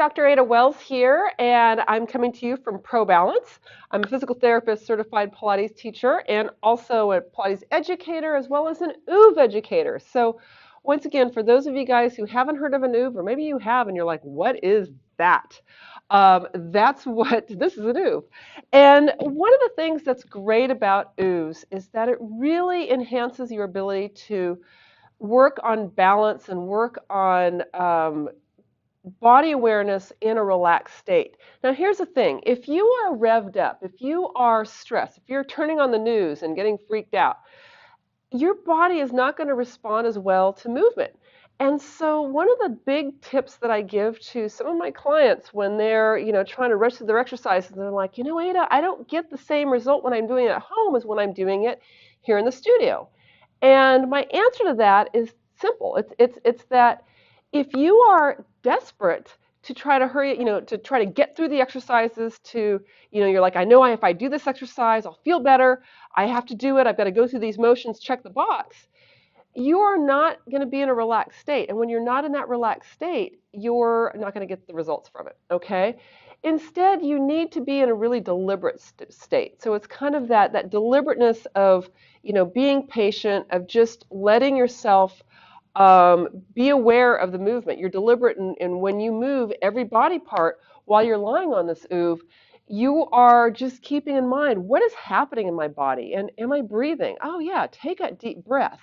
Dr. Ada Wells here, and I'm coming to you from Pro Balance. I'm a physical therapist, certified Pilates teacher, and also a Pilates educator, as well as an OOV educator. So once again, for those of you guys who haven't heard of an OOV, or maybe you have and you're like, what is that? That's what this is an OOV. And one of the things that's great about OOVs is that it really enhances your ability to work on balance and work on body awareness in a relaxed state. Now, here's the thing. If you are revved up, if you are stressed, if you're turning on the news and getting freaked out, your body is not going to respond as well to movement. And so one of the big tips that I give to some of my clients when they're, trying to rush through their exercises, they're like, Ada, I don't get the same result when I'm doing it at home as when I'm doing it here in the studio. And my answer to that is simple. It's that if you are desperate to try to hurry, to try to get through the exercises to, you're like, I know if I do this exercise, I'll feel better. I have to do it. I've got to go through these motions, check the box. You are not going to be in a relaxed state. And when you're not in that relaxed state, you're not going to get the results from it, okay? Instead, you need to be in a really deliberate state. So it's kind of that deliberateness of, being patient, of just letting yourself be aware of the movement. You're deliberate in when you move every body part while you're lying on this OOV, you are just keeping in mind, what is happening in my body? And am I breathing? Oh yeah, take a deep breath.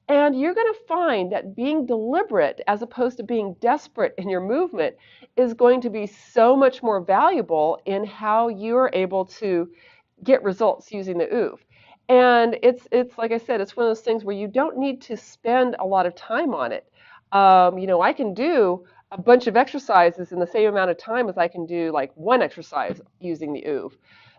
And you're going to find that being deliberate as opposed to being desperate in your movement is going to be so much more valuable in how you're able to get results using the OOV. And it's like I said, it's one of those things where you don't need to spend a lot of time on it. I can do a bunch of exercises in the same amount of time as I can do like one exercise using the OOV.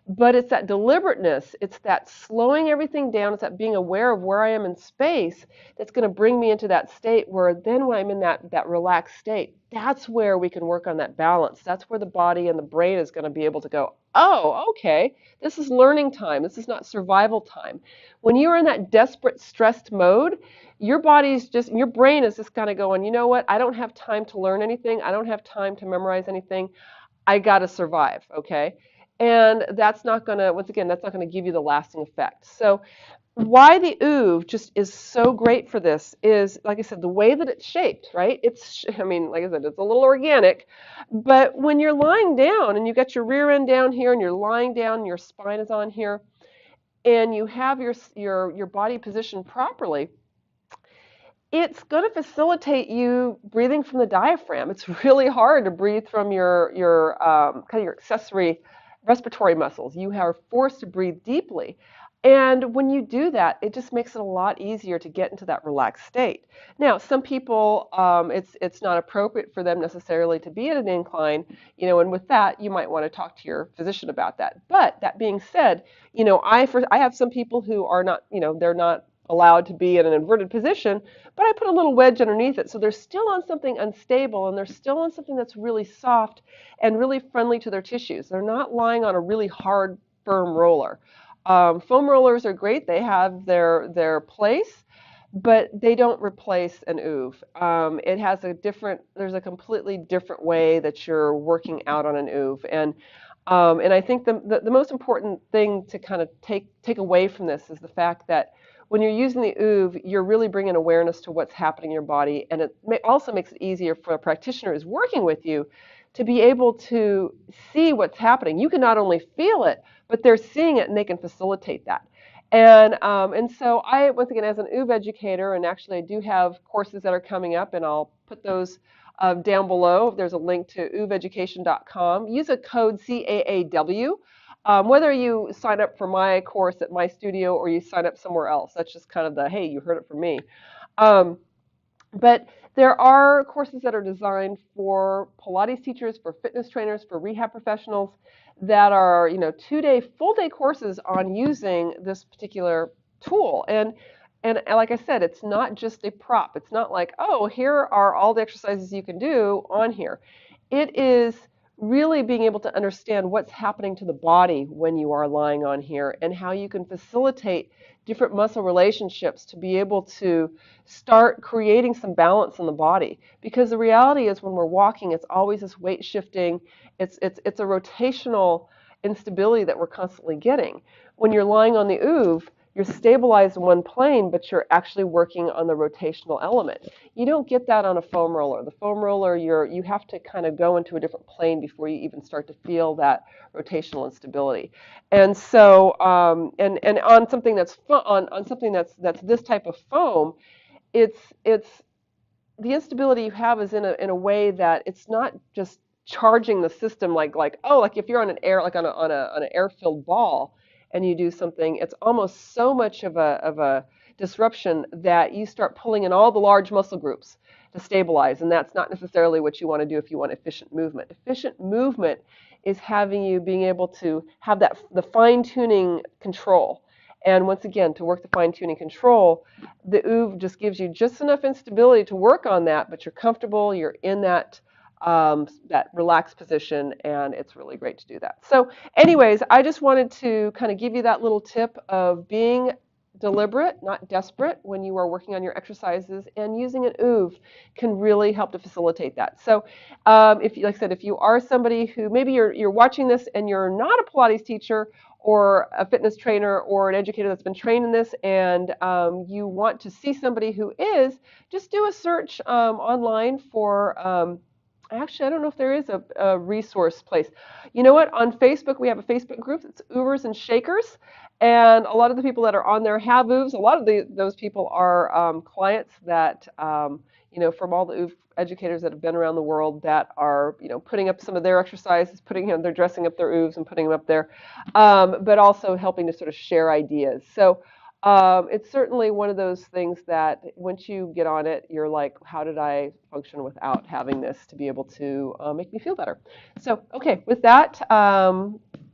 But it's that deliberateness, it's that slowing everything down, it's that being aware of where I am in space that's going to bring me into that state where then when I'm in that relaxed state, that's where we can work on that balance. That's where the body and the brain is going to be able to go, oh, okay, this is learning time. This is not survival time. When you're in that desperate, stressed mode, your brain is just kind of going, you know what, I don't have time to learn anything. I don't have time to memorize anything. I got to survive, okay? And that's not going to, once again, that's not going to give you the lasting effect. So why the OOV just is so great for this is, like I said, the way that it's shaped, right? Like I said, it's a little organic, but when you're lying down and you got your rear end down here and you're lying down and your spine is on here and you have your body positioned properly, it's going to facilitate you breathing from the diaphragm. It's really hard to breathe from your kind of your accessory respiratory muscles. You are forced to breathe deeply. And when you do that, it just makes it a lot easier to get into that relaxed state. Now, some people, it's not appropriate for them necessarily to be at an incline, and with that, you might want to talk to your physician about that. But that being said, I have some people who are not, they're not allowed to be in an inverted position, but I put a little wedge underneath it. So they're still on something unstable and they're still on something that's really soft and really friendly to their tissues. They're not lying on a really hard, firm roller. Foam rollers are great. They have their place, but they don't replace an OOV. It has there's a completely different way that you're working out on an OOV. And I think the most important thing to kind of take away from this is the fact that when you're using the OOV, you're really bringing awareness to what's happening in your body, and it also makes it easier for a practitioner who's working with you to be able to see what's happening. You can not only feel it, but they're seeing it and they can facilitate that. And so I, once again, as an OOV educator, and actually I do have courses that are coming up, and I'll put those down below. There's a link to ooveducation.com. Use a code CAAW. Whether you sign up for my course at my studio or you sign up somewhere else, that's just kind of the, hey, you heard it from me. But there are courses that are designed for Pilates teachers, for fitness trainers, for rehab professionals that are, two-day, full-day courses on using this particular tool. And like I said, it's not just a prop. It's not like, oh, here are all the exercises you can do on here. It is really being able to understand what's happening to the body when you are lying on here and how you can facilitate different muscle relationships to be able to start creating some balance in the body. Because the reality is when we're walking, it's always this weight shifting, it's a rotational instability that we're constantly getting. When you're lying on the oov, you're stabilized in one plane, but you're actually working on the rotational element. You don't get that on a foam roller. The foam roller, you have to kind of go into a different plane before you even start to feel that rotational instability. And so, and on something on something that's this type of foam, it's the instability you have is in a way that it's not just charging the system like if you're on an air like on an air-filled ball and you do something, it's almost so much of a disruption that you start pulling in all the large muscle groups to stabilize, and that's not necessarily what you want to do if you want efficient movement. Efficient movement is having you being able to have that the fine-tuning control. And once again, to work the fine-tuning control, the OOV just gives you just enough instability to work on that, but you're comfortable, you're in that relaxed position, and it's really great to do that. So anyways, I just wanted to kind of give you that little tip of being deliberate, not desperate, when you are working on your exercises, and using an OOV can really help to facilitate that. So if, like I said, if you are somebody who maybe you're watching this and you're not a Pilates teacher, or a fitness trainer or an educator that's been trained in this, and you want to see somebody who is, just do a search online for, actually, I don't know if there is a resource place. You know what? On Facebook, we have a Facebook group. It's Oovers and Shakers. And a lot of the people that are on there have OOVs. A lot of those people are clients that, from all the OOV educators that have been around the world that are, putting up some of their exercises, they're dressing up their OOVs and putting them up there, but also helping to sort of share ideas. So it's certainly one of those things that once you get on it, you're like, how did I function without having this to be able to make me feel better? So, okay, with that,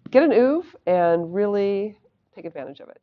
get an OOV and really take advantage of it.